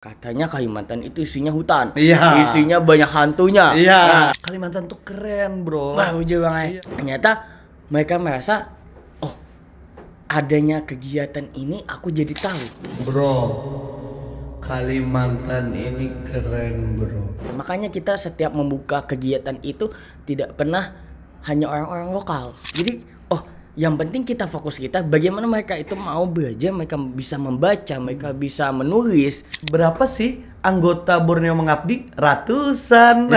Katanya Kalimantan itu isinya hutan, Iya. isinya banyak hantunya. Iya. Nah, Kalimantan tuh keren, bro. wah uji banget. Ternyata mereka merasa, oh adanya kegiatan ini aku jadi tahu. Bro, Kalimantan ini keren, bro. Makanya kita setiap membuka kegiatan itu tidak pernah hanya orang-orang lokal. Jadi, oh yang penting kita fokus kita bagaimana mereka itu mau belajar, mereka bisa membaca, mereka bisa menulis. Berapa sih anggota Borneo Mengabdi? Ratusan.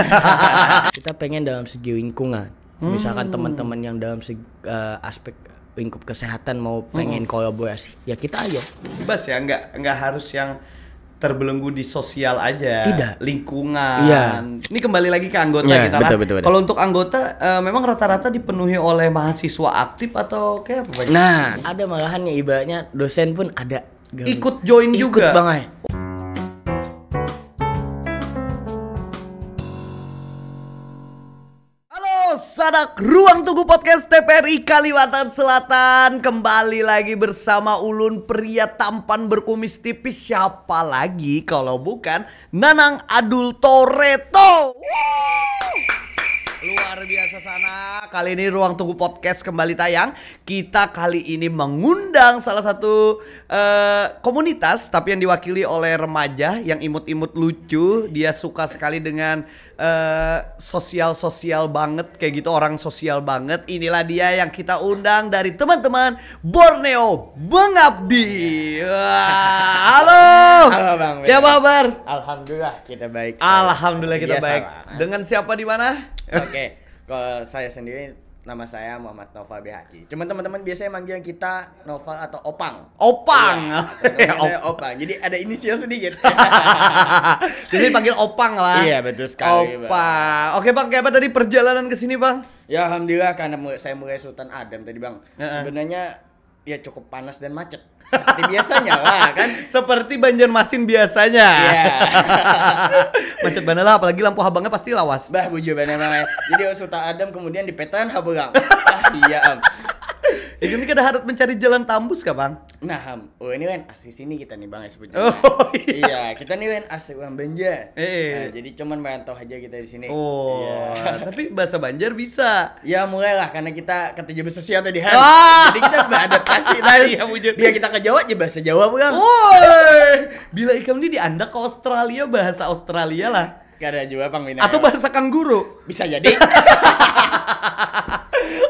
Kita pengen dalam segi lingkungan. Misalkan teman-teman yang dalam segi aspek lingkup kesehatan mau pengen kolaborasi, ya kita ayo. Bebas ya, nggak harus yang terbelenggu di sosial aja. Tidak. Lingkungan. Iya. Ini kembali lagi ke anggota Iya, kita lah. betul. Kalau untuk anggota, memang rata-rata dipenuhi oleh mahasiswa aktif atau kayak apa, Pak? Nah, ada malahan yang ibaratnya dosen pun ada Ikut join juga. Ikut banget. Halo, sanak Ruang Tunggu Podcast TPRI Kalimantan Selatan. Kembali lagi bersama Ulun, pria tampan berkumis tipis. Siapa lagi kalau bukan Nanang Adul Toretto. Luar biasa sana. Kali ini Ruang Tunggu Podcast kembali tayang. Kita kali ini mengundang salah satu komunitas, tapi yang diwakili oleh remaja yang imut-imut lucu. Dia suka sekali dengan sosial banget, kayak gitu, orang sosial banget. Inilah dia yang kita undang dari teman-teman Borneo Mengabdi. Wah, halo. Halo, Bang. Ya kabar? Alhamdulillah kita baik. Alhamdulillah kita Biasa, baik. Bang. Dengan siapa di mana? Oke, kalau saya sendiri nama saya Muhammad Noval Behaki. Cuman teman-teman biasanya manggil kita Noval atau Opang. Opang. Iya, teman-teman Opang. Jadi ada inisial sedikit. Jadi panggil Opang lah. Iya, betul sekali, Bang. Opang. Oke Bang, kayak apa tadi perjalanan ke sini Bang? Ya alhamdulillah karena saya mulai Sultan Adam tadi, Bang. Heeh. Sebenarnya ya cukup panas dan macet. Seperti biasanya lah kan. Seperti Banjarmasin biasanya. Iya. Macet banget lah, apalagi lampu habangnya pasti lawas. Bah bujubannya Bang. Jadi Sultan Adam kemudian dipetan Habelang. Iya, Am. Ini kita harus mencari jalan tembus kah Bang? Nah, oh ini kan asli sini kita nih Bang ya sebetulnya. Oh, Iya, kita nih kan asli orang Banjar. Nah, Eh. jadi cuman merantau aja kita di sini. Oh, Iya. tapi bahasa Banjar bisa. Ya mulailah karena kita ketujuh sosial tadi kan. Ah. Jadi kita beradaptasi tadi. Iya, bujur. Dia kita ke Jawa aja bahasa Jawa Bang. Woi, bila ikam ini diandak ke Australia, bahasa Australia lah. Karena juga Bang Mina. Atau bahasa kanguru. bisa jadi.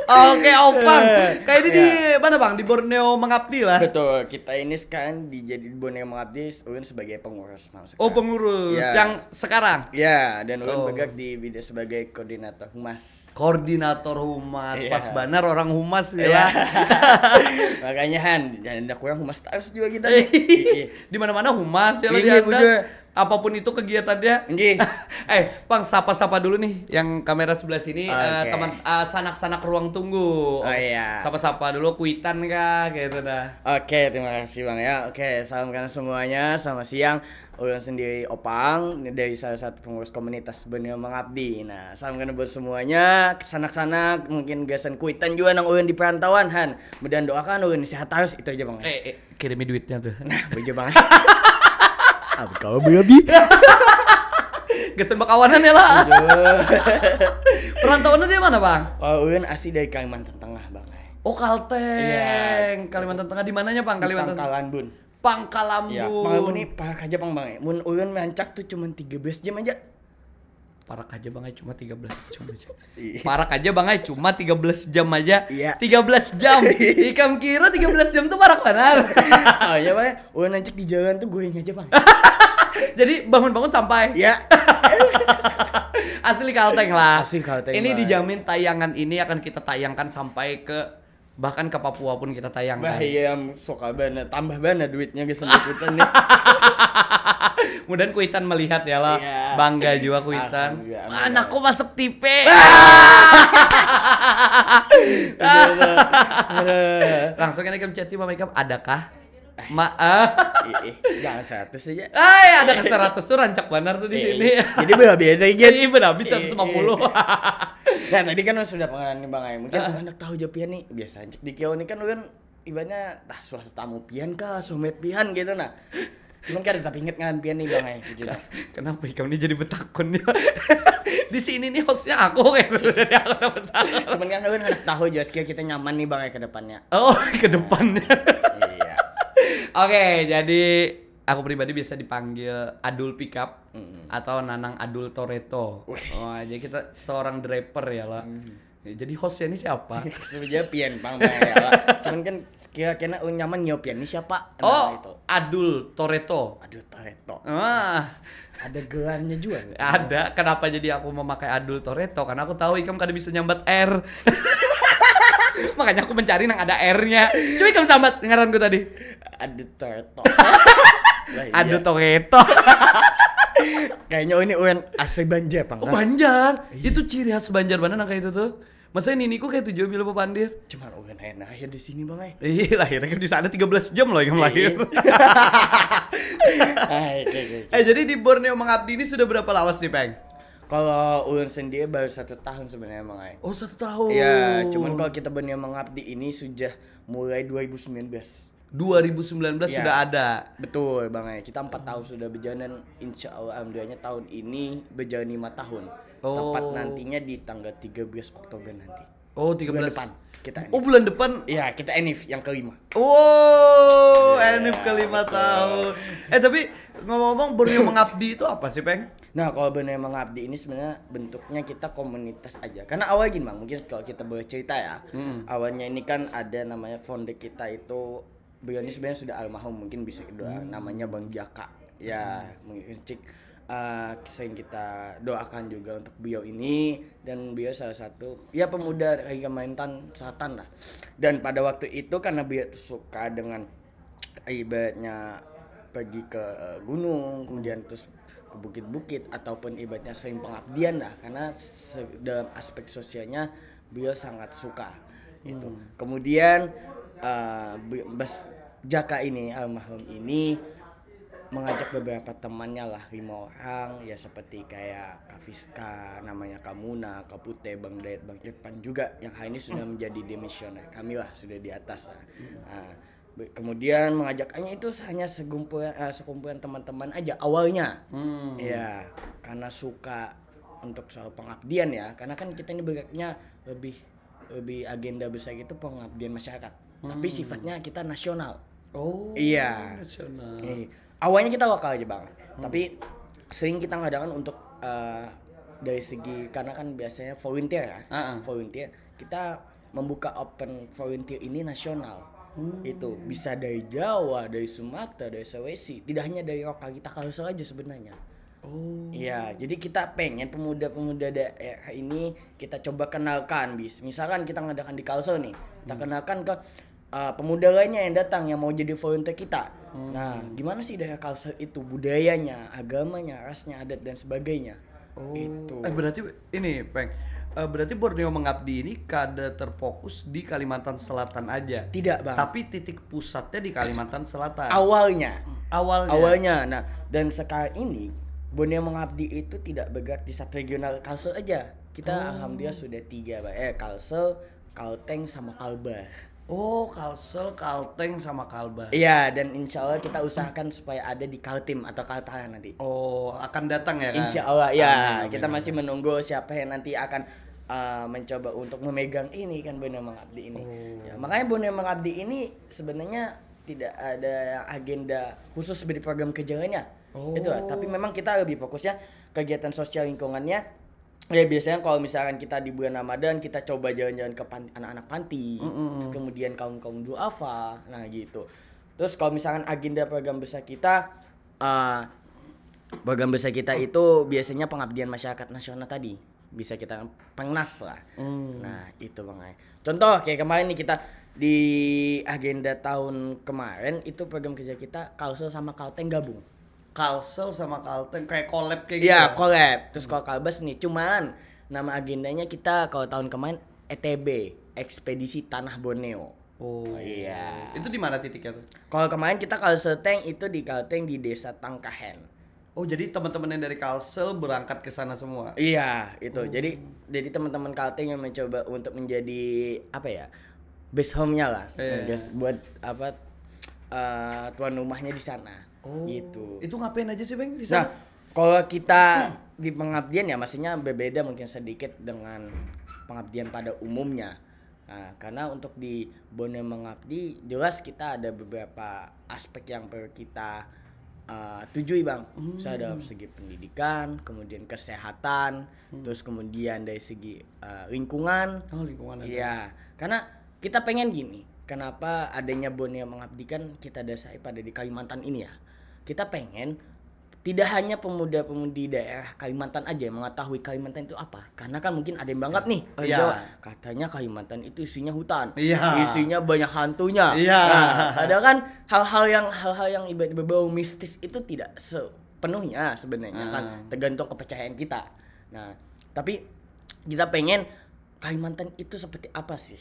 Oke, Opang. Kayak ini di Ya. mana Bang? Di Borneo Mengabdi lah. Betul, kita ini sekarang dijadi Borneo Mengabdi ulun sebagai pengurus Bang sekarang. Oh, pengurus Ya. yang sekarang. Ya, dan ulun Oh. bergerak di bidang sebagai koordinator humas. Koordinator humas, Iya. pas banar orang humas ya. Iya. lah. Makanya Han, jangan ada kurang humas terus juga kita nih. Iya. Di mana-mana humas ya lah Iya, diandak. bujur. Apapun itu kegiatannya. Nggih. Bang, sapa-sapa dulu nih yang kamera sebelah sini, Oke. teman sanak-sanak ruang tunggu. Oh, iya. Sapa-sapa dulu, kuitan kah gitu dah. Oke, terima kasih Bang ya. Oke, salam kenal semuanya. Selamat siang. Ulun sendiri Opang dari salah satu pengurus komunitas Borneo Mengabdi. Nah, salam kenal buat semuanya. Sanak-sanak mungkin gasan kuitan juga nang ulun di perantauan Han. Mudah doakan ulun sehat terus itu aja Bang. Kirimi duitnya tuh. Nah, bejo Bang. Apa kau babi? Gesen bakawanan ya lah. Perantauannya dia mana Bang? Oh, ulun asli dari Kalimantan Tengah Bang. Oh, Kalteng. Iya. Kalimantan Tengah di mananya Bang? Kalimantan Pangkalan Bun. Pangkalambun. Iya, Pangkalambun ini parah aja Bang Bang. Mun ulun mancak tuh cuma 13 jam aja. Parak aja Bang, cuma 13 jam aja. Iya. Parak aja Bang, cuma 13 jam aja. Iya. 13 jam. Ikam kira 13 jam tuh parak benar. Soalnya Bang, ulun mancak di jalan tuh goyang aja Bang. Jadi bangun-bangun sampai. Ya. Asli Kalteng lah. Asli Kalteng, Ini Bang. dijamin tayangan ini akan kita tayangkan sampai ke bahkan ke Papua pun kita Bah tayangkan. iya suka banget tambah banget duitnya guys sama kuitan nih. Mudah Kuitan melihat ya lah. Iya. Bangga juga Kuitan. Alhamdulillah, amin. Anakku masuk tipe. Langsung ini chat Mama Ikam, adakah? Jangan 100 aja. Ada ke 100 tuh rancak banar tuh di sini. Jadi bener biasa aja. Iya benar habis 150. Nah tadi kan sudah pengalaman nih Bang Ay. Mungkin anak tahu aja pian nih biasa anjek di kiau ini kan ibaratnya suasana tamu pian kah, somet pian gitu nah. Cuman kan tapi inget kan pian nih Bang gitu. Kenapa Ikam ini jadi betakun ya? Di sini nih hostnya aku kayak dari aku dapat tahu. Cuman kan lu tahu jelas kita nyaman nih Bang ke depannya. Oh, ke depannya. Iya. Oke, jadi aku pribadi biasa dipanggil Adul Pickup atau Nanang Adul Toretto. Oh, jadi kita seorang driver ya lah. Jadi hostnya ini siapa? Sebenarnya pian Bang ya. Cuman kan kira-kira nyaman nyo pian ini siapa? Oh, itu. Adul Toretto. Aduh Toretto. Ah, Ada gelarnya juga. ada. Kenapa jadi aku memakai Adul Toretto? Karena aku tahu Ikam kada bisa nyambat R. Makanya aku mencari yang ada R-nya. Coba Ikam sambat ngaranku tadi. Aduh Toretto. Adul Toretto. Kayaknya ini UN asli Banjar Bang. Oh, Banjar. Itu ciri khas Banjar mana kayak itu tuh. Masa niniku kayak 7 bila Pandir. Cuman UN lahir di sini Bang Iya, lahirnya di sana 13 jam loh Ikam lahir. Jadi di Borneo Mengabdi ini sudah berapa lawas nih, Peng? Kalau Ulun sendiri baru 1 tahun sebenarnya Bang Oh, 1 tahun. Ya, cuman kalau kita Borneo Mengabdi ini sudah mulai 2019. 2019 Ya. sudah ada. Betul Bang kita 4 tahun sudah berjalan dan insya Allah alhamdulillahnya tahun ini berjalan 5 tahun. Oh. Tepat nantinya di tanggal 13 Oktober nanti. Oh, 13. Bulan depan kita Oh, bulan depan. Iya, kita enif yang kelima. Oh, Yeah, Enif ke 5 tahun. Tapi ngomong-ngomong Borneo Mengabdi itu apa sih, Peng? Nah, kalau Borneo Mengabdi ini sebenarnya bentuknya kita komunitas aja. Karena awal gini Bang, mungkin kalau kita boleh cerita ya. Awalnya ini kan ada namanya founder kita itu beliau ini sebenarnya sudah almarhum, mungkin bisa kedua namanya Bang Jaka. Ya, mungkin cik sering kita doakan juga untuk beliau ini, dan beliau salah satu ya pemuda dari Kalimantan Selatan lah. Dan pada waktu itu karena beliau tuh suka dengan ibaratnya pergi ke gunung, kemudian terus ke bukit-bukit ataupun ibaratnya sering pengabdian lah, karena dalam aspek sosialnya beliau sangat suka itu. Kemudian Bas Jaka ini almarhum ini mengajak beberapa temannya lah 5 orang ya, seperti kayak Kak Fiska, namanya Kamuna, Kak Pute, Bang Dayat, Bang Irfan juga yang hari ini sudah menjadi demisioner. Kami lah sudah di atas lah. Nah, kemudian mengajaknya itu hanya sekumpulan teman-teman aja awalnya. Ya, karena suka untuk soal pengabdian ya. Karena kan kita ini bergeraknya lebih agenda besar itu pengabdian masyarakat. Tapi sifatnya kita nasional. Oh, iya. nasional. Awalnya kita lokal aja Bang. Tapi sering kita ngadakan untuk dari segi, karena kan biasanya volunteer ya. Volunteer, kita membuka open volunteer ini nasional. Itu bisa dari Jawa, dari Sumatera, dari Sulawesi, tidak hanya dari lokal kita Kalsel aja sebenarnya. Oh. Iya, jadi kita pengen pemuda-pemuda daerah ini kita coba kenalkan, misalkan kita ngadakan di Kalsel nih, kita kenalkan ke pemuda lainnya yang datang yang mau jadi volunteer kita. Nah, gimana sih daerah Kalsel itu, budayanya, agamanya, rasnya, adat dan sebagainya. Itu. Berarti ini, Peng. Berarti Borneo Mengabdi ini kada terfokus di Kalimantan Selatan aja. Tidak Bang. Tapi titik pusatnya di Kalimantan Selatan. Awalnya. Nah, dan sekarang ini Borneo Mengabdi itu tidak bergerak di satu regional Kalsel aja. Kita alhamdulillah sudah 3 Bang. Kalsel, Kalteng sama Kalbar. Oh, Kalsel, Kalteng sama Kalbar. Iya, dan insya Allah kita usahakan supaya ada di Kaltim atau Kaltara nanti. Oh, akan datang ya kan? Insya Allah ya. Amin. Kita masih menunggu siapa yang nanti akan mencoba untuk memegang ini kan Borneo Mengabdi ini. Ya, makanya Borneo Mengabdi ini sebenarnya tidak ada agenda khusus seperti program kerja lainnya. Itu lah. Tapi memang kita lebih fokusnya kegiatan sosial lingkungannya. Ya biasanya kalau misalkan kita di bulan Ramadan kita coba jalan-jalan ke anak-anak panti, terus kemudian kaum-kaum duafa, nah gitu. Terus kalau misalkan agenda program besar kita itu biasanya pengabdian masyarakat nasional tadi, bisa kita Pengnas lah. Nah itu Bang. Contoh kayak kemarin nih kita di agenda tahun kemarin itu program kerja kita Kalsel sama Kalteng gabung. Kalsel sama Kalteng kayak collab kayak gitu. Iya, collab. Terus kalau Kalbas nih, cuman nama agendanya kita kalau tahun kemarin ETB, Ekspedisi Tanah Borneo. Oh iya. Itu di mana titiknya tuh? Kalau kemarin kita Kalsel Tank itu di Kalteng di Desa Tangkahen. Oh, jadi teman-teman yang dari Kalsel berangkat ke sana semua. Iya, itu. Jadi teman-teman Kalteng yang mencoba untuk menjadi apa ya? Base home-nya lah. Buat tuan rumahnya di sana. Oh. Gitu. Itu ngapain aja sih Bang di Nah, sana? kalau kita di pengabdian ya maksudnya berbeda mungkin sedikit dengan pengabdian pada umumnya. Nah, karena untuk di Bone Mengabdi jelas kita ada beberapa aspek yang perlu kita tujui Bang. Misalnya dalam segi pendidikan, kemudian kesehatan, terus kemudian dari segi lingkungan. Oh, lingkungan ada. Iya, karena kita pengen gini. Kenapa adanya Bone Mengabdi kan kita dasari pada di Kalimantan ini ya. Kita pengen tidak hanya pemuda-pemudi daerah Kalimantan aja yang mengetahui Kalimantan itu apa. Karena kan mungkin ada yang banget nih, Iya. Jawa, katanya Kalimantan itu isinya hutan, Iya. isinya banyak hantunya. Iya. Nah, ada kan hal-hal yang berbau mistis itu tidak sepenuhnya sebenarnya kan tergantung kepercayaan kita. Nah, tapi kita pengen Kalimantan itu seperti apa sih?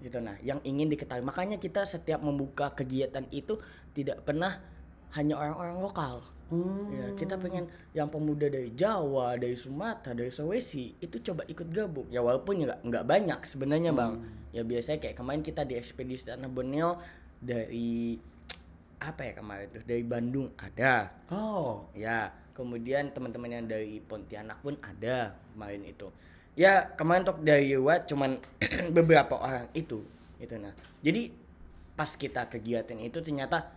Gitu nah, yang ingin diketahui. Makanya kita setiap membuka kegiatan itu tidak pernah hanya orang-orang lokal. Ya, kita pengen yang pemuda dari Jawa, dari Sumatera, dari Sulawesi itu coba ikut gabung. Ya walaupun ya nggak banyak sebenarnya Bang. Ya biasanya kayak kemarin kita di ekspedisi Tanah Borneo dari apa ya kemarin tuh dari Bandung ada. Oh. Ya, kemudian teman-teman yang dari Pontianak pun ada kemarin itu. Ya, kemarin untuk dari Jawa cuman beberapa orang itu. Nah. Jadi pas kita kegiatan itu ternyata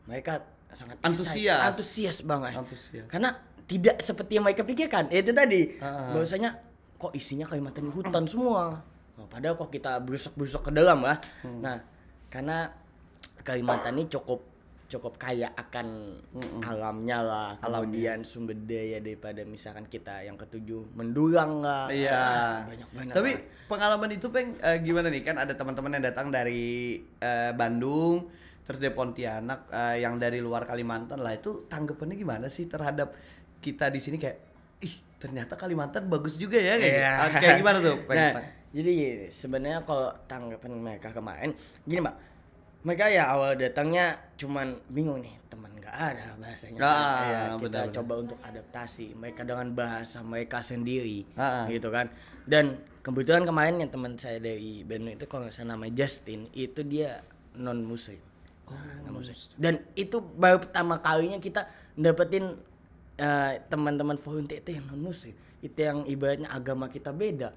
mereka sangat antusias banget. Karena tidak seperti yang mereka pikirkan. Itu tadi. Bahwasanya kok isinya Kalimantan hutan semua. Nah, padahal kok kita busuk-busuk ke dalam lah. Nah, karena Kalimantan ini cukup kaya akan alamnya lah, kemudian sumber daya daripada misalkan kita yang ketujuh mendulang lah. Iya. Banyak banget. Tapi pengalaman itu Peng gimana nih, kan ada teman-teman yang datang dari Bandung, terus dari Pontianak, yang dari luar Kalimantan lah, itu tanggapannya gimana sih terhadap kita di sini kayak ternyata Kalimantan bagus juga ya kayak gitu. Oke, gimana tuh Peng? Nah, jadi gini, sebenarnya kalau tanggapan mereka kemarin gini Mbak, mereka ya awal datangnya cuman bingung nih, teman nggak ada bahasanya. Kita coba untuk adaptasi mereka dengan bahasa mereka sendiri, gitu kan. Dan kebetulan kemarin yang teman saya dari Bandung itu kalau nggak salah namanya Justin, itu dia non muslim. Dan itu baru pertama kalinya kita dapetin teman-teman volunteer itu yang non muslim. Itu yang ibaratnya agama kita beda,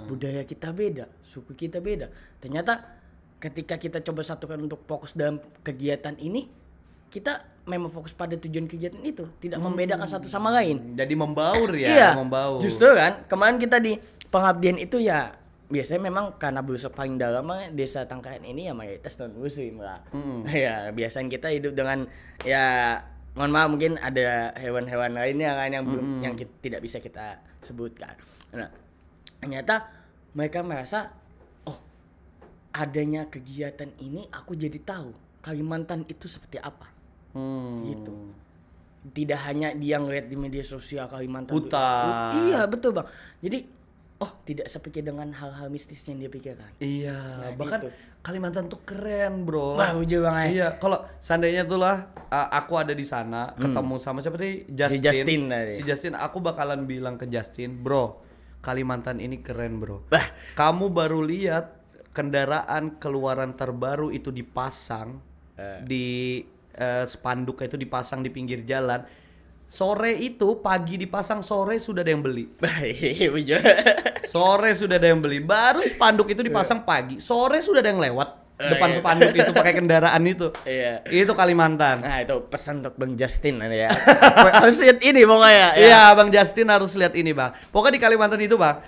budaya kita beda, suku kita beda. Ternyata ketika kita coba satukan untuk fokus dalam kegiatan ini, kita memang fokus pada tujuan kegiatan itu, tidak membedakan satu sama lain. Jadi membaur ya, Iya, membaur. Justru kan kemarin kita di pengabdian itu ya biasanya memang karena busuk paling dalam desa Tangkahan ini ya mayoritas non muslim lah. Ya biasanya kita hidup dengan ya mohon maaf mungkin ada hewan-hewan lainnya kan yang belum yang tidak bisa kita sebutkan. Nah, ternyata mereka merasa adanya kegiatan ini aku jadi tahu Kalimantan itu seperti apa. Gitu. Tidak hanya dia ngeliat di media sosial Kalimantan hutan. Iya betul Bang. Jadi tidak sepikir dengan hal-hal mistis yang dia pikirkan. Iya, Nah, bahkan gitu. Kalimantan tuh keren, bro. Wah, uji banget. Iya, kalau seandainya tuh lah aku ada di sana ketemu sama siapa tadi? Justin tadi. Si Justin, aku bakalan bilang ke Justin, "Bro, Kalimantan ini keren, bro. Bah. Kamu baru lihat kendaraan keluaran terbaru itu dipasang di spanduk itu dipasang di pinggir jalan. Sore itu, pagi dipasang, sore sudah ada yang beli. Sore sudah ada yang beli. Baru spanduk itu dipasang pagi, sore sudah ada yang lewat depan spanduk itu pakai kendaraan itu. Iya. Itu Kalimantan. Nah, itu pesan untuk Bang Justin ya. Harus lihat ini pokoknya. Iya, Bang Justin harus lihat ini, Bang. Pokoknya di Kalimantan itu, Bang,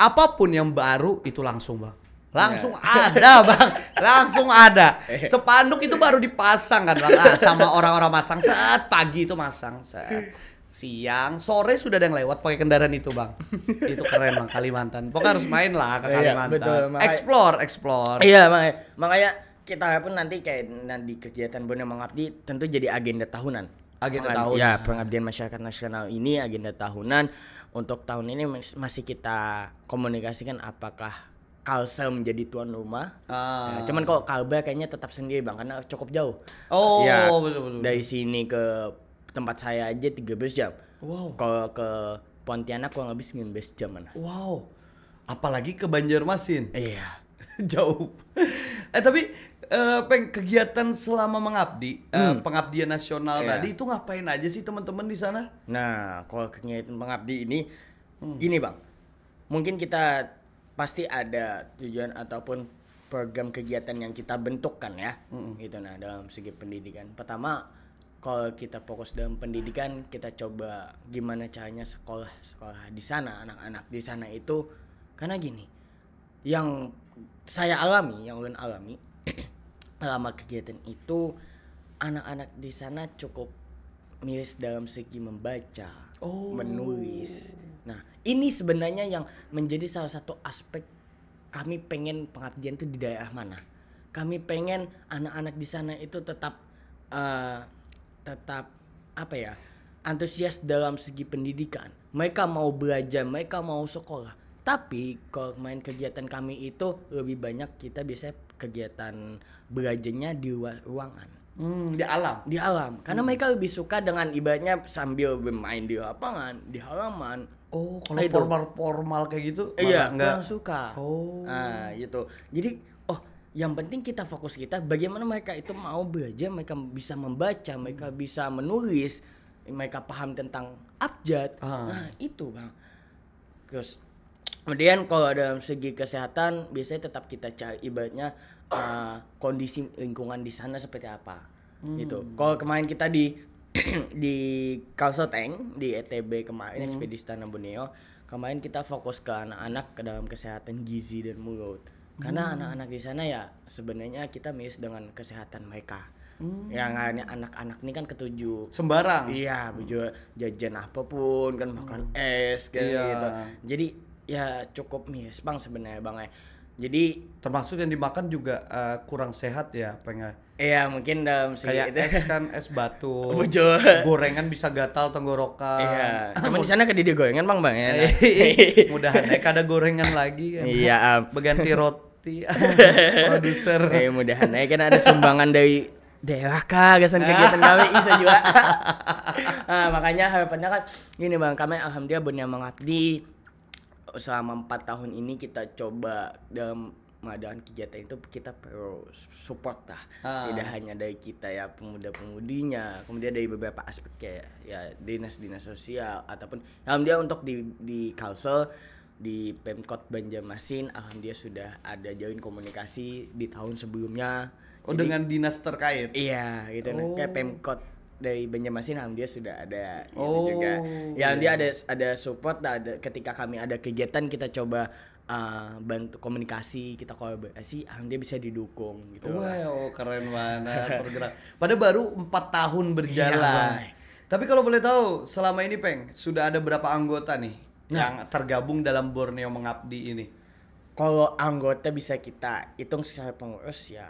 apapun yang baru itu langsung, Bang. Langsung ada, Bang. Langsung ada. Spanduk itu baru dipasang kan, Bang. Sama orang-orang masang saat pagi itu masang. Siang, sore sudah ada yang lewat pakai kendaraan itu, Bang. Itu keren, Bang, Kalimantan. Pokoknya harus main lah ke Kalimantan. Betul, Explore. Iya, makanya kita pun nanti kayak nanti kegiatan Bone Mengabdi tentu jadi agenda tahunan. Ya, pengabdian masyarakat nasional ini agenda tahunan. Untuk tahun ini masih kita komunikasikan apakah Kalsel menjadi tuan rumah. Ya, cuman kok Kalbar kayaknya tetap sendiri, Bang, karena cukup jauh. Ya, betul. dari sini ke tempat saya aja 13 jam. Wow. Kalau ke Pontianak kurang lebih 19 jam mana. Wow. Apalagi ke Banjarmasin. Iya. Jauh. Tapi kegiatan selama mengabdi, pengabdian nasional Iya. tadi itu ngapain aja sih teman-teman di sana? Nah, kalau kegiatan pengabdi ini, gini bang, mungkin kita pasti ada tujuan ataupun program kegiatan yang kita bentukkan ya, gitu. Nah, dalam segi pendidikan, pertama kalau kita fokus dalam pendidikan, kita coba gimana caranya sekolah di sana, anak-anak di sana itu, karena gini, yang saya alami, yang ulun alami, selama kegiatan itu, anak-anak di sana cukup miris dalam segi membaca, menulis. Nah, ini sebenarnya yang menjadi salah satu aspek kami pengen pengabdian itu di daerah mana. Kami pengen anak-anak di sana itu tetap apa ya, antusias dalam segi pendidikan. Mereka mau belajar, mereka mau sekolah. Tapi kalau main kegiatan kami itu lebih banyak kita biasanya kegiatan belajarnya di luar ruangan. Di alam. Di alam, karena mereka lebih suka dengan ibaratnya sambil bermain di lapangan, di halaman. Oh, kalau Itu. formal kayak gitu Iya, malah kurang suka. Oh. Nah, gitu. Jadi, yang penting kita fokus kita bagaimana mereka itu mau belajar, mereka bisa membaca, mereka bisa menulis, mereka paham tentang abjad. Nah, itu, Bang. Terus kemudian kalau dalam segi kesehatan biasanya tetap kita cari ibaratnya kondisi lingkungan di sana seperti apa. Gitu. Kalau kemarin kita di di Kalsel-Tank di ETB kemarin ekspedisi Tanah Borneo, kemarin kita fokus ke anak-anak ke dalam kesehatan gizi dan mulut. Karena anak-anak di sana ya sebenarnya kita miris dengan kesehatan mereka. Yang anak-anak ini kan ketujuh Sembarang. iya, jajan apapun kan, makan es kayak Iya. gitu. Jadi ya cukup miris bang sebenarnya bang ya. Jadi Termasuk yang dimakan juga kurang sehat ya, pengen. iya mungkin dalam segi Kayak itu. es kan, es batu. Betul. Gorengan bisa gatal tenggorokan. Iya. Cuman di sana kedidi gorengan bang ya. Mudahan ada gorengan lagi kan. Iya. Berganti roti. Produser. Mudahan kan ada sumbangan dari daerah kagasan kegiatan kami bisa juga. Nah, makanya harapannya kan gini bang, kami alhamdulillah benar mengabdi selama 4 tahun ini kita coba dalam mengadakan kegiatan itu kita perlu support lah. Tidak hanya dari kita ya pemuda-pemudinya, kemudian dari beberapa aspek kayak ya dinas-dinas sosial ataupun alhamdulillah untuk di Kalsel di Pemkot Banjarmasin alhamdulillah sudah ada jalin komunikasi di tahun sebelumnya. Oh, Jadi, dengan dinas terkait. iya gitu. Nah, kayak Pemkot dari Banjarmasin alhamdulillah sudah ada gitu juga. Ya dia ada support lah, ketika kami ada kegiatan kita coba bantu komunikasi, kita kolaborasi, alhamdulillah bisa didukung gitu. Wow, keren banget bergerak. Pada baru 4 tahun berjalan. Iya, Tapi kalau boleh tahu, selama ini Peng, sudah ada berapa anggota nih yang tergabung dalam Borneo Mengabdi ini? Kalau anggota bisa kita hitung secara pengurus ya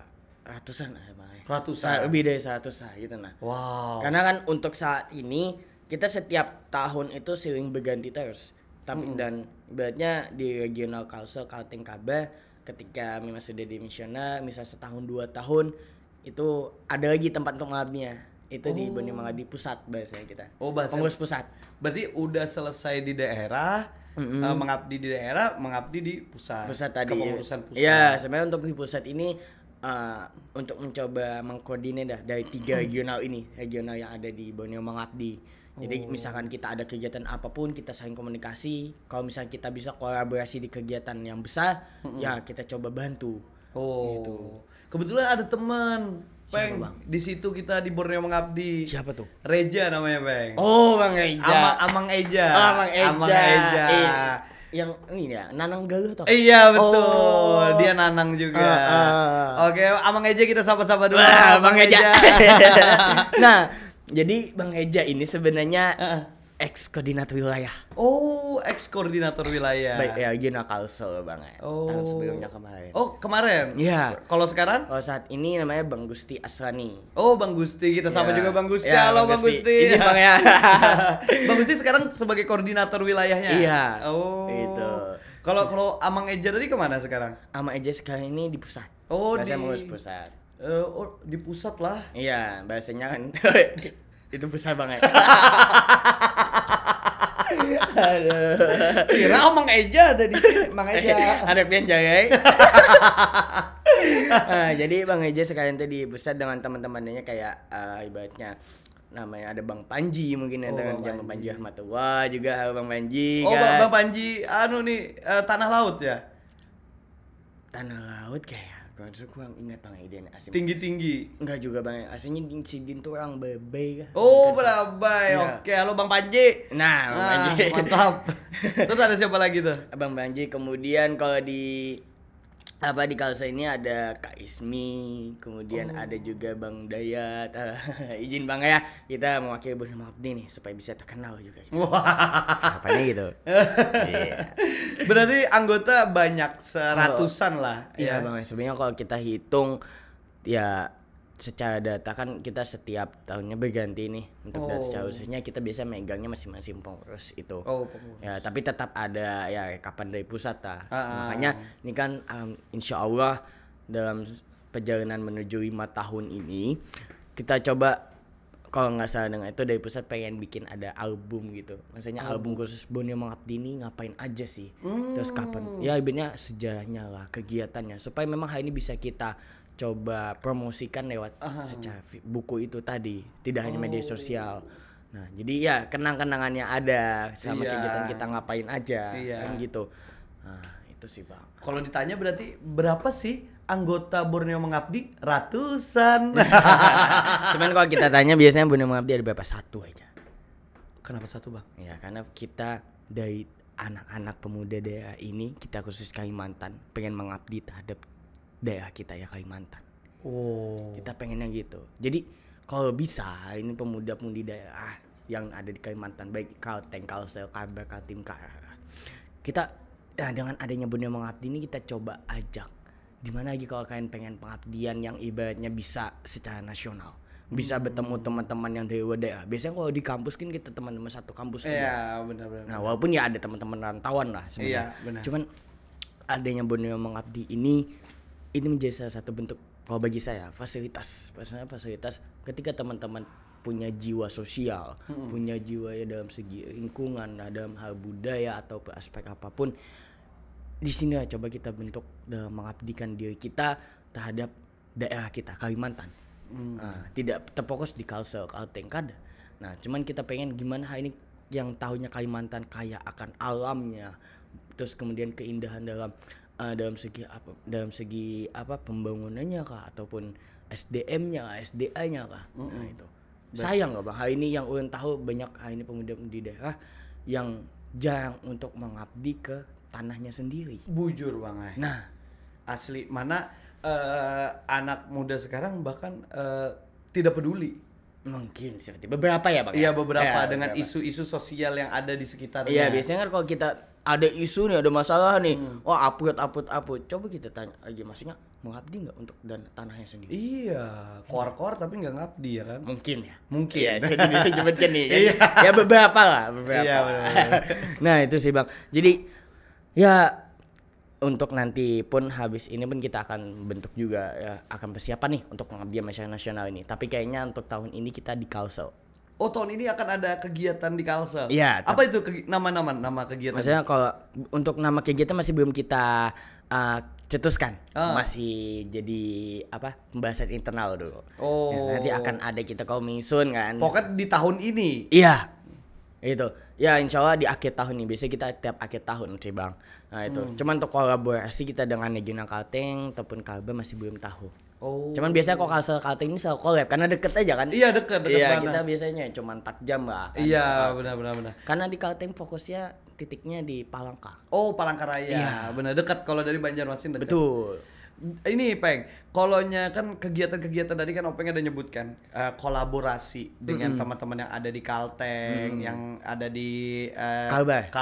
ratusan lah bang. Ratusan? Lebih dari 100 lah gitu nah. Wow. Karena kan untuk saat ini kita setiap tahun itu sering berganti terus. Tapi dan ibaratnya di regional Kalsel, Kalteng, Kabah ketika memang sudah dimisioner, misal setahun 2 tahun itu ada lagi tempat untuk mengabdinya. Itu di Borneo Mengabdi pusat bahasanya kita. Oh, bahasa Pengurus pusat. Berarti udah selesai di daerah, mengabdi di daerah, mengabdi di pusat. Pusat tadi. Kepengurusan pusat. Iya, sebenarnya untuk di pusat ini untuk mencoba mengkoordinir dari 3 regional yang ada di Borneo Mengabdi. Jadi misalkan kita ada kegiatan apapun kita saling komunikasi. Kalau misalnya kita bisa kolaborasi di kegiatan yang besar, ya kita coba bantu. Oh. Gitu. Kebetulan ada teman Peng, Bang? di situ kita di Borneo Mengabdi. Siapa tuh? Reja namanya, Peng. Oh, Bang Eja. Amang Eja. Oh, Amang Eja. Amang Eja. Yang ini ya, Nanang Galuh toh? Iya betul, Oh. dia nanang juga. Oke, Amang Eja kita sapa-sapa dulu. Wah, Bang Eja. Nah, jadi Bang Eja ini sebenarnya ex koordinator wilayah. Oh, ex koordinator wilayah. Baik ya, regional Kalsel Bang ya. Oh. Tahun sebelumnya kemarin. Oh, kemarin. Iya. Kalau sekarang? Kalau saat ini namanya Bang Gusti Asrani. Oh, Bang Gusti, kita sama Ya. juga Bang Gusti. Ya, Halo Bang Gusti. Izin Bang ya. Bang Gusti sekarang sebagai koordinator wilayahnya. Iya. Oh. Gitu. Kalau Amang Eja tadi kemana sekarang? Sama Eja sekarang ini di pusat. Oh, Bahasa di mengurus pusat. Oh, di pusat lah. Iya, bahasanya kan itu pusat banget. Aduh. Kira Amang Eja ada di sini, Mang Eja. Ada pian jagai. Jadi Bang Eja sekalian tuh di pusat dengan teman-temannya kayak ibaratnya namanya ada Bang Panji mungkin ya dengan Bang Panji Ahmadullah juga halo Bang Panji kan. Bang Panji tanah laut ya? Tanah laut kayak kalau kurang ingat Bang Eden asli. Tinggi-tinggi. Enggak juga Bang, aslinya si Din tuh orang Bebey kan. Bebey. Ya. Oke, halo Bang Panji. Nah, Bang Panji. Mantap. Terus ada siapa lagi tuh? Bang Panji, kemudian kalau di Kalsa ini ada Kak Ismi, kemudian ada juga Bang Dayat. Izin Bang ya, kita mewakili Bunda Mabdi nih supaya bisa terkenal juga. Wah. Apanya gitu. Iya. Berarti anggota banyak seratusan lah. Iya Ya. Bang, sebenarnya kalau kita hitung ya secara data kan kita setiap tahunnya berganti nih untuk data secara khususnya kita biasa megangnya masing-masing pengurus itu. Pengurus. Ya tapi tetap ada ya rekapan dari pusat lah. Makanya ini kan insya Allah dalam perjalanan menuju 5 tahun ini kita coba kalau nggak salah dengan itu dari pusat pengen bikin ada album gitu. Maksudnya album khusus Borneo Mengabdi ini ngapain aja sih? Terus kapan? Ya ibaratnya sejarahnya lah, kegiatannya supaya memang hal ini bisa kita coba promosikan lewat secara buku itu tadi, tidak hanya media sosial. Nah, jadi ya kenang-kenangannya ada sama kegiatan kita ngapain aja kan gitu. Nah, itu sih Bang. Kalau ditanya berarti berapa sih anggota Borneo Mengabdi? Ratusan. Cuman kalau kita tanya biasanya Borneo Mengabdi ada berapa? Satu aja. Kenapa satu Bang? Ya, karena kita dari anak-anak pemuda daerah ini, kita khusus Kalimantan, pengen mengabdi terhadap daerah kita ya Kalimantan. Kita pengennya gitu. Jadi kalau bisa ini pemuda-pemudi daerah yang ada di Kalimantan baik Kalteng, Kalsel, Kalbar, Kaltim, kita dengan adanya Borneo Mengabdi ini kita coba ajak. Dimana lagi kalau kalian pengen pengabdian yang ibaratnya bisa secara nasional. Bisa bertemu teman-teman yang dari daerah. Biasanya kalau di kampus kan kita teman-teman satu kampus kan. Iya, benar-benar. Nah, walaupun ya ada teman-teman rantauan lah sebenarnya. Iya, benar. Cuman adanya Borneo Mengabdi ini menjadi salah satu bentuk kalau bagi saya fasilitas ketika teman-teman punya jiwa sosial, punya jiwa ya dalam segi lingkungan, dalam hal budaya atau aspek apapun, di sini lah coba kita bentuk dalam mengabdikan diri kita terhadap daerah kita Kalimantan. Tidak terfokus di Kalsel, Kalteng, Kada. Nah, cuman kita pengen gimana ini yang tahunya Kalimantan kaya akan alamnya, terus kemudian keindahan dalam segi apa pembangunannya kah ataupun SDM-nya, SDA-nya kah. Nah itu. Sayang nggak Bang, hari ini yang ulun tahu banyak hari ini pemuda-pemudi daerah yang jarang untuk mengabdi ke tanahnya sendiri. Bujur Bang. Nah, Asli mana anak muda sekarang bahkan tidak peduli. mungkin seperti beberapa ya Bang. Iya, beberapa Ya, dengan beberapa. isu-isu sosial yang ada di sekitarnya. Iya, biasanya kan kalau kita ada isu nih, ada masalah nih, wah upload. Coba kita tanya aja, maksudnya mengabdi nggak untuk tanahnya sendiri? Iya, kor-kor tapi nggak ngabdi ya kan? Mungkin ya. Mungkin. Iya, saya bisa sebutkan nih. Kan? Iya. Ya beberapa lah, beberapa. Iya, benar. Nah, itu sih Bang. Jadi ya untuk nanti pun habis ini pun kita akan bentuk juga ya, akan persiapan nih untuk pengabdian masyarakat nasional ini. Tapi kayaknya untuk tahun ini kita di Kalsel. Oh, tahun ini akan ada kegiatan di Kalsel. Iya. Apa itu nama kegiatan? Maksudnya kalau untuk nama kegiatan masih belum kita cetuskan, masih jadi apa pembahasan internal dulu. Oh. Ya, nanti akan ada kita coming-soon kan. Pokoknya di tahun ini. Iya, itu. Ya insya Allah di akhir tahun nih. Biasanya kita tiap akhir tahun sih Bang. Nah itu. Cuman untuk kolaborasi kita dengan Regional Kalteng ataupun Kalbar masih belum tahu. Oh. Cuman biasanya kalau Kalsel Kalteng ini selalu collab karena deket aja kan. Iya, deket Iya, banget. kita biasanya cuma 4 jam lah. Kan? Iya, benar. Karena di Kalteng fokusnya titiknya di Palangka. Oh, Palangkaraya. Iya. Benar, dekat kalau dari Banjarmasin dekat. Betul. Ini Peng, kolonya kan kegiatan-kegiatan tadi kan Openg ada nyebutkan kolaborasi dengan teman-teman yang ada di Kalteng, yang ada di Kalbar.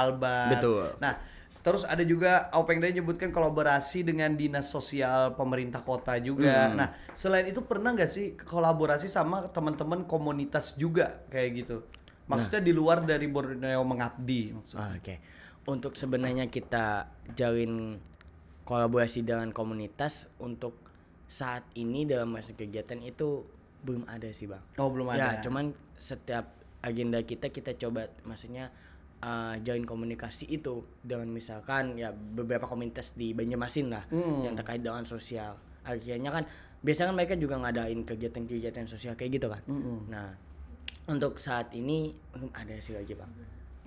Betul. Nah, terus ada juga Openg tadi nyebutkan kolaborasi dengan dinas sosial pemerintah kota juga. Nah, selain itu pernah nggak sih kolaborasi sama teman-teman komunitas juga kayak gitu? Maksudnya di luar dari Borneo Mengabdi maksudnya. Oke. Untuk sebenarnya kita jalin kolaborasi dengan komunitas untuk saat ini dalam masa kegiatan itu belum ada sih Bang. Oh, belum Ya, ada. cuman setiap agenda kita coba maksudnya jalin komunikasi itu dengan misalkan ya beberapa komunitas di Banjarmasin lah yang terkait dengan sosial. akhirnya kan biasanya kan mereka juga ngadain kegiatan-kegiatan sosial kayak gitu kan. Nah untuk saat ini ada sih lagi bang.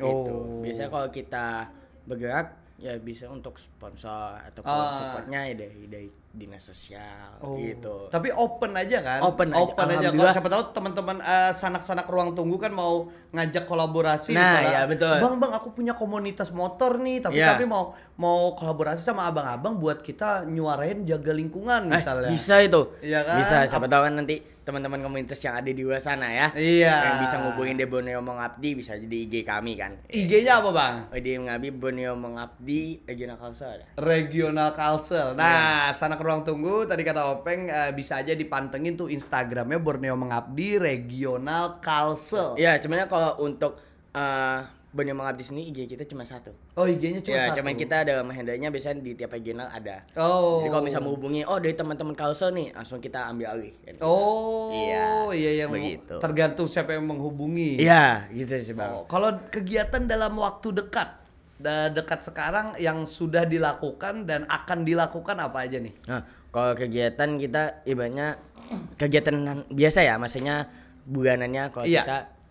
Gitu. Biasanya kalau kita bergerak ya bisa untuk sponsor ataupun supportnya ya dari dinas sosial gitu. Tapi open aja kan? Open aja. Kalau siapa tahu teman-teman sanak-sanak ruang tunggu kan mau ngajak kolaborasi Nah, misalnya. ya betul. Bang, aku punya komunitas motor nih, tapi mau kolaborasi sama abang-abang buat kita nyuarain jaga lingkungan misalnya. Bisa itu. Iya kan? Bisa, siapa tahu kan nanti teman-teman komunitas yang ada di luar sana ya. Iya. Yang bisa ngubungin di Borneo Mengabdi bisa jadi IG kami kan. IG-nya apa, Bang? Di Mengabdi Borneo Mengabdi Regional Kalsel. Regional Kalsel. Nah, sanak ruang tunggu tadi kata Openg bisa aja dipantengin tuh Instagramnya Borneo Mengabdi Regional Kalsel. Ya, sebenarnya kalau untuk Borneo Mengabdi sini IG kita cuma satu. Oh, IG-nya cuma Ya, satu. cuman kita ada handle-nya biasanya di tiap regional ada. Oh. Jadi kalau bisa menghubungi, dari teman-teman Kalsel nih, langsung kita ambil alih. Oh, iya yang begitu. tergantung siapa yang menghubungi. Iya, gitu sih bang. Kalau kegiatan dalam waktu dekat sekarang yang sudah dilakukan dan akan dilakukan apa aja nih? Nah, kalau kegiatan kita ibaratnya kegiatan biasa ya, maksudnya bulanannya kalau kita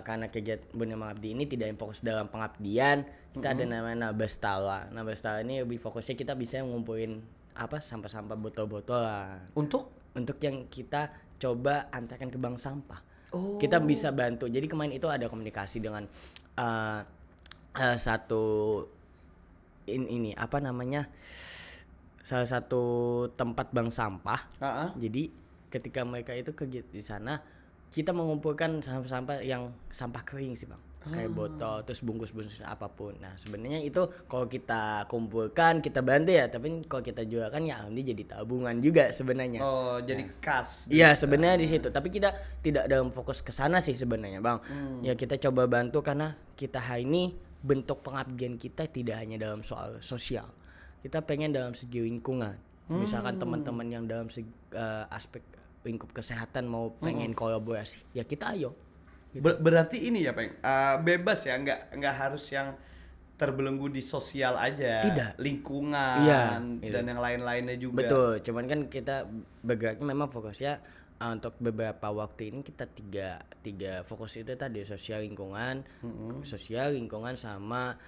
karena kegiatan Borneo Mengabdi ini tidak yang fokus dalam pengabdian, kita ada namanya Nabastala. Nabastala ini lebih fokusnya kita bisa ngumpulin sampah-sampah botol-botolan. Untuk yang kita coba antarkan ke bank sampah. Kita bisa bantu. Jadi kemarin itu ada komunikasi dengan salah satu tempat bank sampah. Jadi ketika mereka itu kerja di sana, kita mengumpulkan sampah-sampah yang sampah kering sih bang, kayak botol, terus bungkus-bungkus apapun. Nah sebenarnya itu kalau kita kumpulkan kita bantu ya, tapi kalau kita jual kan ya ini jadi tabungan juga sebenarnya. Jadi kas. Iya sebenarnya di situ, tapi kita tidak dalam fokus ke sana sih sebenarnya bang. Ya kita coba bantu karena kita hari ini bentuk pengabdian kita tidak hanya dalam soal sosial, kita pengen dalam segi lingkungan. Misalkan teman-teman yang dalam segi aspek lingkup kesehatan mau pengen kolaborasi, ya kita ayo. Gitu. Berarti ini ya Peng, bebas ya, nggak harus yang terbelenggu di sosial aja. Tidak. Lingkungan dan yang lain-lainnya juga. Betul, cuman kan kita bergeraknya memang fokusnya untuk beberapa waktu ini kita tiga fokus itu tadi, sosial lingkungan sama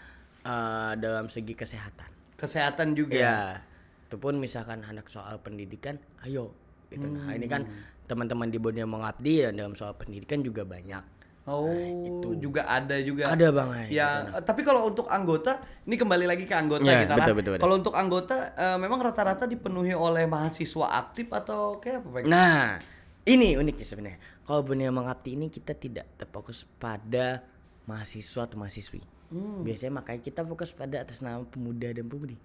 dalam segi kesehatan. Kesehatan juga. Ya, itu pun misalkan anak soal pendidikan, ayo. Gitu. Nah ini kan teman-teman di Borneo Mengabdi dan dalam soal pendidikan juga banyak. Itu juga ada juga. Ada bang. Ya, gitu. Tapi kalau untuk anggota, ini kembali lagi ke anggota kita kan. Betul. Kalau untuk anggota, memang rata-rata dipenuhi oleh mahasiswa aktif atau kayak apa Pak? Nah, ini uniknya sebenarnya. Kalau Borneo Mengabdi ini kita tidak terfokus pada mahasiswa atau mahasiswi. Biasanya makanya kita fokus pada atas nama pemuda dan pemudi.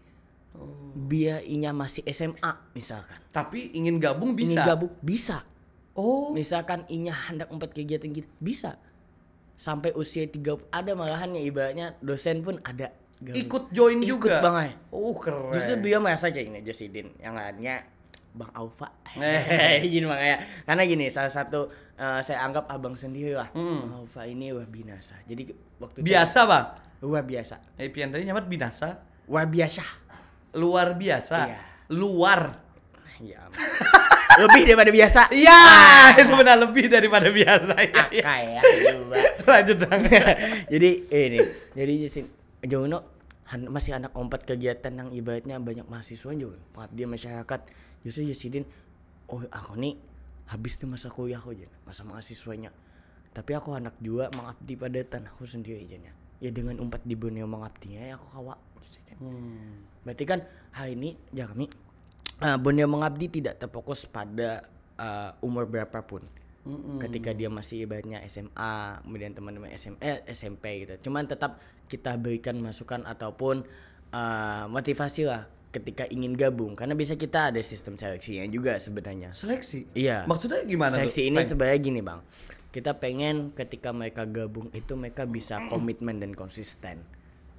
Biarnya masih SMA misalkan, tapi ingin gabung bisa. Misalkan inya hendak empat kegiatan gitu bisa. Sampai usia 30 ada malahan ya, ibaratnya dosen pun ada ikut join juga. Ikut bang. Keren. Justru dia merasa kayak ini Josidin, yang lainnya Bang Alfa. Gini makanya. Karena gini, salah satu saya anggap abang sendiri lah. Bang Alfa ini wah binasa. Jadi waktu biasa bang. Luar biasa. Pian tadi nyamat binasa. Luar biasa. Iya. Luar. Ya. Lebih daripada biasa. Iya, itu benar, lebih daripada biasa. Kayak lanjut bang. Jadi Jono masih anak empat kegiatan yang ibaratnya banyak mahasiswa juga. Pengabdian masyarakat. Justru Josidin, aku nih habis tuh masa kuliah aku aja, masa mahasiswanya. Tapi aku anak juga mengabdi pada aku sendiri aja. Ya dengan umpat di Borneo Mengabdinya ya aku kawa. Berarti kan hari ini kami Borneo Mengabdi tidak terfokus pada umur berapapun. Ketika dia masih ibaratnya SMA, kemudian teman-teman SMP gitu. Cuman tetap kita berikan masukan ataupun motivasi lah ketika ingin gabung, karena bisa kita ada sistem seleksinya juga sebenarnya. Seleksi? Iya. Maksudnya gimana? Seleksi ini sebenarnya gini bang, kita pengen ketika mereka gabung itu mereka bisa komitmen dan konsisten.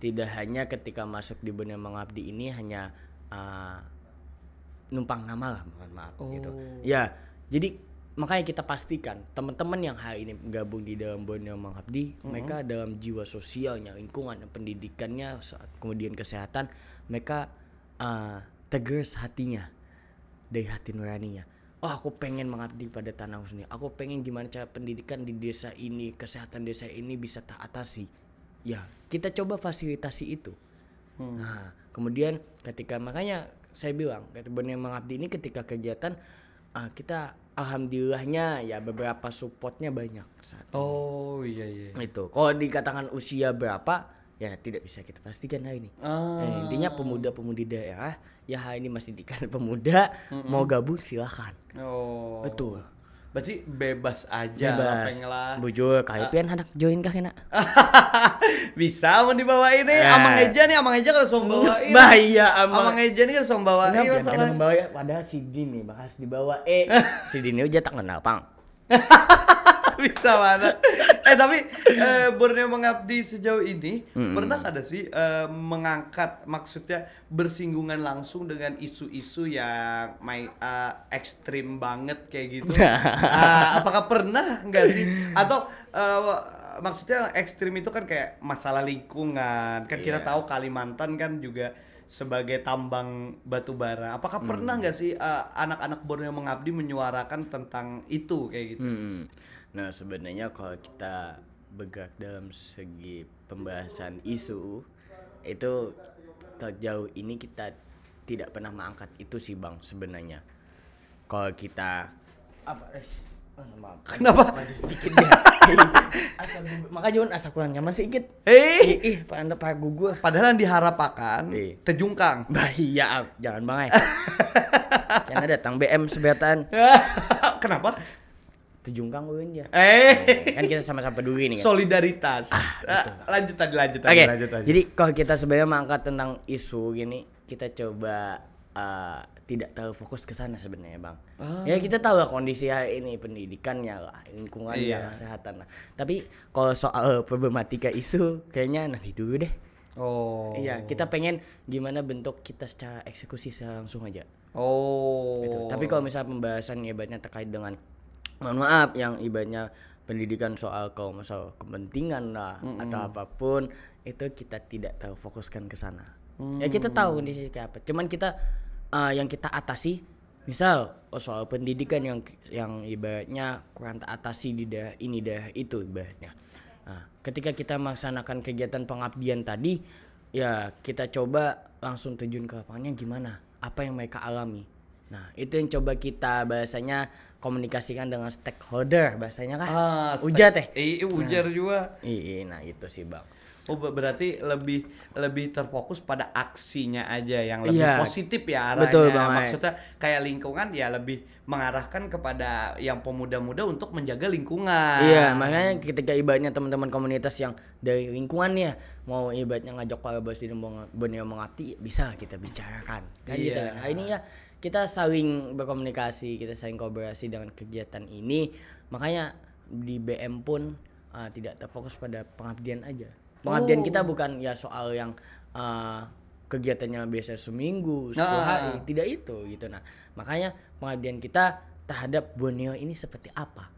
Tidak hanya ketika masuk di Borneo Mengabdi ini hanya numpang nama lah, mohon maaf gitu. Ya, jadi makanya kita pastikan teman-teman yang hari ini gabung di dalam Borneo Mengabdi, mereka dalam jiwa sosialnya, lingkungan, pendidikannya, kemudian kesehatan, mereka tegas hatinya. dari hati nuraninya. Oh, aku pengen mengabdi pada tanahku sendiri. Aku pengen gimana cara pendidikan di desa ini, kesehatan desa ini bisa teratasi. Ya, kita coba fasilitasi itu. Nah, kemudian ketika makanya saya bilang, benar mengabdi ini ketika kegiatan kita alhamdulillahnya ya beberapa supportnya banyak saat ini. Oh iya. Itu. Kalau dikatakan usia berapa, ya tidak bisa kita pastikan hari ini. Intinya pemuda-pemudi daerah ya hari ini masih di kalangan pemuda, mau gabung silakan. Oh. Betul. Berarti bebas aja lah, pengen lah. Bujur, kalian anak join kah kena? Bisa mau dibawain nih, Amang Eja kalau sombong bawain. Bahaya Amang Eja nih kalau sombong bawain masalah. Membawa ya, padahal si Din nih bahas dibawa si Din aja tak kenal pang. Bisa mana? Tapi Borneo Mengabdi sejauh ini pernah ada sih mengangkat, maksudnya bersinggungan langsung dengan isu-isu yang ekstrim banget kayak gitu? Apakah pernah nggak sih? Atau maksudnya ekstrim itu kan kayak masalah lingkungan, kan kita tahu Kalimantan kan juga sebagai tambang batu bara. Apakah pernah nggak sih anak-anak Borneo Mengabdi menyuarakan tentang itu kayak gitu? Nah, sebenarnya kalau kita bergerak dalam segi pembahasan isu itu sejauh ini kita tidak pernah mengangkat itu sih Bang sebenarnya. Kalau kita Kenapa? Sedikit ya. Maka jangan asa kurang nyaman sedikit. Anda pak gugur. Padahal yang diharapkan tejungkang. Bahaya, jangan bangai. Jangan datang BM sebetan. Kenapa? Tejungkang ulun ya. Kan kita sama-sama peduli nih kan. Solidaritas. Lanjut tadi. Jadi kalau kita sebenarnya mengangkat tentang isu gini, kita coba tidak terlalu fokus ke sana sebenarnya Bang. Ya kita tahu lah kondisi hari ini pendidikannya lah, lingkungannya, kesehatan lah. Tapi kalau soal problematika isu kayaknya nanti dulu deh. Iya, kita pengen gimana bentuk kita secara eksekusi secara langsung aja. Gitu. Tapi kalau misalnya pembahasan ibaratnya terkait dengan mohon maaf yang ibaratnya pendidikan soal kalau masalah kepentingan lah atau apapun itu kita tidak terlalu fokuskan ke sana. Ya kita tahu kondisi kayak apa. Cuman kita yang kita atasi misal soal pendidikan yang ibaratnya kurang teratasi di daerah ini daerah itu ibaratnya. Nah, ketika kita melaksanakan kegiatan pengabdian tadi ya kita coba langsung terjun ke lapangannya gimana? Apa yang mereka alami. Nah, itu yang coba kita bahasanya komunikasikan dengan stakeholder bahasanya kan. Ujar teh. Ujar juga. Nah itu sih Bang. Berarti lebih terfokus pada aksinya aja yang lebih positif ya arahnya. Betul Bang. Maksudnya kayak lingkungan ya lebih mengarahkan kepada yang pemuda-muda untuk menjaga lingkungan. Iya, makanya ketika ibaratnya teman-teman komunitas yang dari lingkungan ya mau ibaratnya ngajak kolaborasi di Borneo Mengabdi bisa kita bicarakan. Kan gitu kan. Nah, ini ya kita saling berkomunikasi, kita saling kolaborasi dengan kegiatan ini. Makanya di BM pun tidak terfokus pada pengabdian aja. Pengabdian kita bukan ya soal yang kegiatannya biasa seminggu, 10 hari, tidak itu gitu. Nah, makanya pengabdian kita terhadap Borneo ini seperti apa?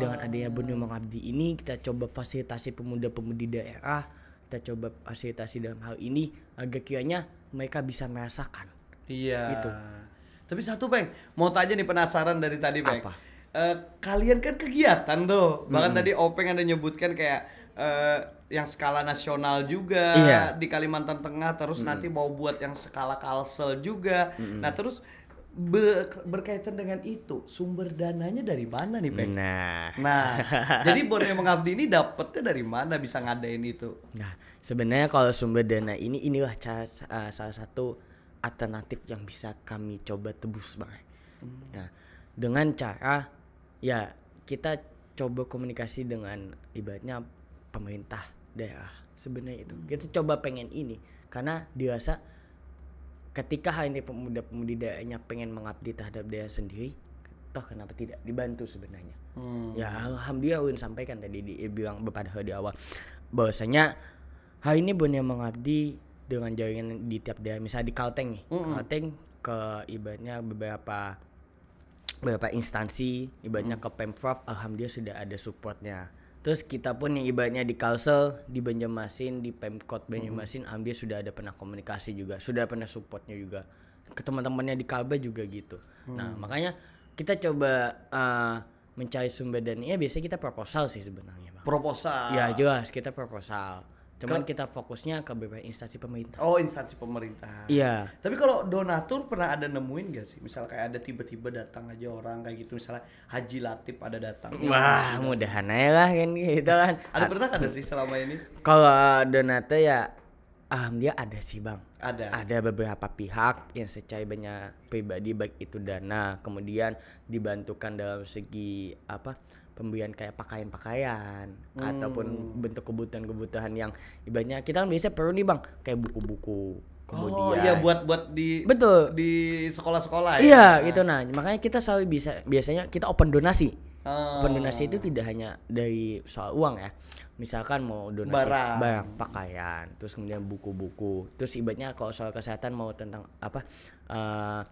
Dengan adanya Borneo Mengabdi ini kita coba fasilitasi pemuda-pemudi daerah, kita coba fasilitasi dalam hal ini agar kiranya mereka bisa merasakan. Iya. Gitu. Tapi satu Bang, mau tanya nih penasaran dari tadi Bang. Apa? Kalian kan kegiatan tuh, bahkan tadi Openg ada nyebutkan kayak yang skala nasional juga di Kalimantan Tengah, terus nanti mau buat yang skala Kalsel juga. Nah terus berkaitan dengan itu sumber dananya dari mana nih Bang? Nah jadi Borneo Mengabdi ini dapetnya dari mana bisa ngadain itu? Nah sebenarnya kalau sumber dana inilah salah satu alternatif yang bisa kami coba tebus Bang. Nah, dengan cara ya kita coba komunikasi dengan ibaratnya pemerintah daerah sebenarnya itu. Kita coba pengen ini karena dirasa ketika hari ini pemuda-pemudi daerahnya pengen mengabdi terhadap daerah sendiri, toh kenapa tidak dibantu sebenarnya. Ya alhamdulillah Ulun sampaikan tadi bilang pada di awal bahwasanya hari ini Borneo Mengabdi dengan jaringan di tiap daerah, misalnya di Kalteng nih, Kalteng ke ibaratnya beberapa instansi, ibaratnya ke Pemprov, alhamdulillah sudah ada supportnya. Terus kita pun yang ibaratnya di Kalsel, di Banjarmasin, di Pemkot Banjarmasin, alhamdulillah sudah ada pernah komunikasi juga, sudah pernah supportnya juga. ke teman-temannya di Kalbar juga gitu. Nah makanya kita coba mencari sumber dananya. Biasanya kita proposal sih sebenarnya, Bang. Proposal. Ya jelas kita proposal. Cuman kita fokusnya ke beberapa instansi pemerintah. Oh, instansi pemerintah. Iya. Tapi kalau donatur pernah ada nemuin gak sih? Misal kayak ada tiba-tiba datang aja orang kayak gitu, misalnya Haji Latif ada datang. Wah, mudahan aja lah kan gitu kan. Ada pernah ada sih selama ini? Kalau donatur ya alhamdulillah ada sih, Bang. Ada beberapa pihak yang secara banyak pribadi baik itu dana, kemudian dibantukan dalam segi pembelian kayak pakaian-pakaian ataupun bentuk kebutuhan-kebutuhan yang ibaratnya kita kan biasa perlu nih, Bang, kayak buku-buku. Kemudian iya buat di betul di sekolah-sekolah ya. Iya, gitu. Nah, makanya kita selalu biasanya kita open donasi. Open donasi itu tidak hanya dari soal uang ya. Misalkan mau donasi barang, pakaian, terus kemudian buku-buku. Terus ibaratnya kalau soal kesehatan mau tentang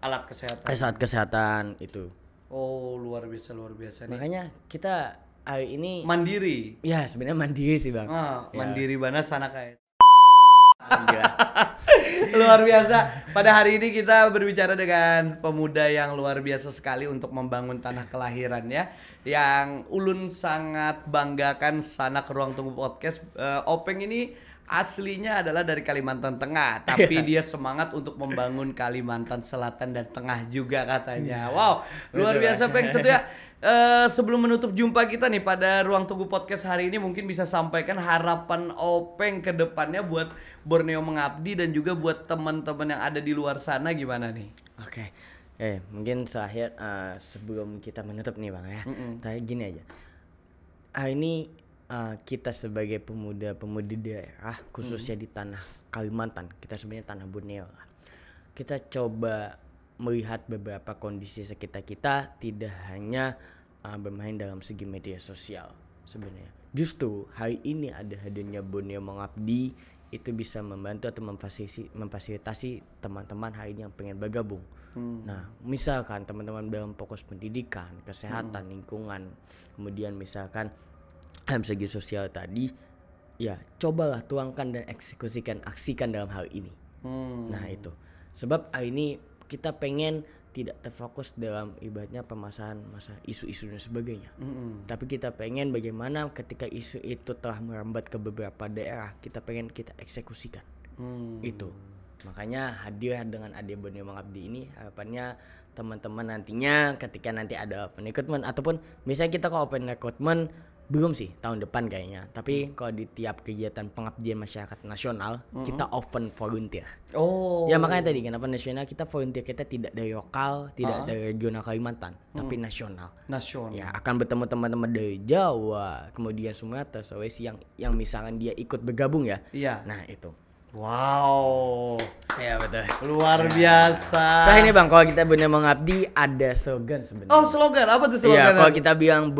alat kesehatan. Alat kesehatan itu. Oh, luar biasa nih. Makanya kita hari ini mandiri. Ya, sebenarnya mandiri sih, Bang. Mandiri banget sana kayak. Luar biasa. Pada hari ini kita berbicara dengan pemuda yang luar biasa sekali untuk membangun tanah kelahirannya, yang Ulun sangat banggakan. Sanak Ruang Tunggu Podcast. Openg ini aslinya adalah dari Kalimantan Tengah, tapi dia semangat untuk membangun Kalimantan Selatan dan Tengah juga katanya. Wow, luar biasa, Peng. Tentu ya. Sebelum menutup jumpa kita nih pada Ruang Tunggu Podcast hari ini, mungkin bisa sampaikan harapan Openg ke depannya buat Borneo Mengabdi dan juga buat teman-teman yang ada di luar sana gimana nih? Oke. Mungkin terakhir sebelum kita menutup nih, Bang ya. Terakhir gini aja. Ini kita sebagai pemuda-pemudi daerah khususnya di tanah Kalimantan, kita sebenarnya tanah Borneo lah. Kita coba melihat beberapa kondisi sekitar kita, tidak hanya bermain dalam segi media sosial sebenarnya. Justru hari ini ada hadirnya Borneo Mengabdi itu bisa membantu atau memfasilitasi teman-teman hari ini yang pengen bergabung. Nah, misalkan teman-teman dalam fokus pendidikan, kesehatan, lingkungan, kemudian misalkan dalam segi sosial tadi, ya cobalah tuangkan dan aksikan dalam hal ini. Nah itu, sebab hari ini kita pengen tidak terfokus dalam ibaratnya permasalahan masa isu-isu dan sebagainya. Tapi kita pengen bagaimana ketika isu itu telah merambat ke beberapa daerah, kita pengen kita eksekusikan. Itu. Makanya hadir dengan Adik Borneo Mengabdi ini, harapannya teman-teman nantinya ketika nanti ada open recruitment ataupun misalnya kita ke open recruitment belum sih tahun depan kayaknya, tapi kalau di tiap kegiatan pengabdian masyarakat nasional kita open volunteer. Oh. Ya makanya tadi kenapa nasional, kita volunteer kita tidak dari lokal, tidak dari regional Kalimantan, tapi nasional. Ya akan bertemu teman-teman dari Jawa, kemudian Sumatera, Sulawesi yang misalkan dia ikut bergabung ya. Iya. Nah itu. Wow. Ya betul. Luar biasa. Nah ini Bang, kalau kita Borneo Mengabdi ada slogan sebenarnya. Oh, slogan apa tuh slogan? Iya, kalau kita bilang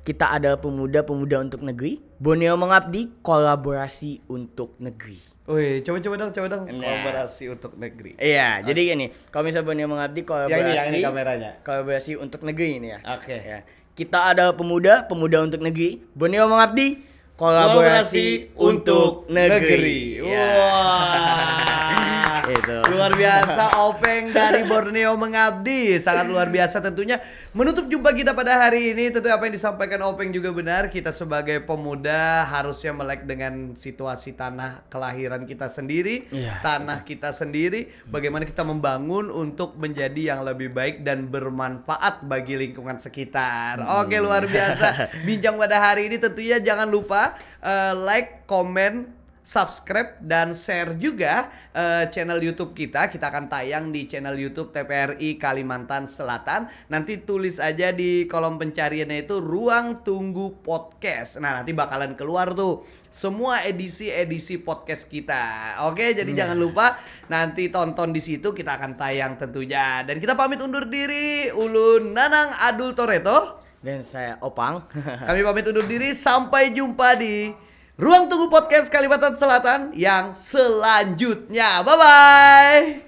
kita adalah pemuda untuk negeri, Borneo Mengabdi kolaborasi untuk negeri. Wih, coba dong kolaborasi untuk negeri. Iya, jadi gini, kalau misalnya Borneo Mengabdi kolaborasi, yang ini kameranya. Kolaborasi untuk negeri ini ya. Oke. Ya. Kita adalah pemuda untuk negeri, Borneo Mengabdi kolaborasi untuk negeri. Wah. Itu. Luar biasa Openg dari Borneo Mengabdi. Sangat luar biasa tentunya. Menutup jumpa kita pada hari ini, tentu apa yang disampaikan Openg juga benar. Kita sebagai pemuda harusnya melek dengan situasi tanah kelahiran kita sendiri, tanah kita sendiri, bagaimana kita membangun untuk menjadi yang lebih baik dan bermanfaat bagi lingkungan sekitar. Oke, luar biasa. Bincang pada hari ini tentunya jangan lupa like, komen, subscribe dan share juga channel YouTube kita. Kita akan tayang di channel YouTube TPRI Kalimantan Selatan. Nanti tulis aja di kolom pencariannya itu Ruang Tunggu Podcast. Nah, nanti bakalan keluar tuh semua edisi podcast kita. Oke, jadi jangan lupa nanti tonton di situ, kita akan tayang tentunya. Dan kita pamit undur diri. Ulun Nanang Adul Toreto dan saya Opang. Kami pamit undur diri, sampai jumpa di Ruang Tunggu Podcast Kalimantan Selatan yang selanjutnya. Bye-bye.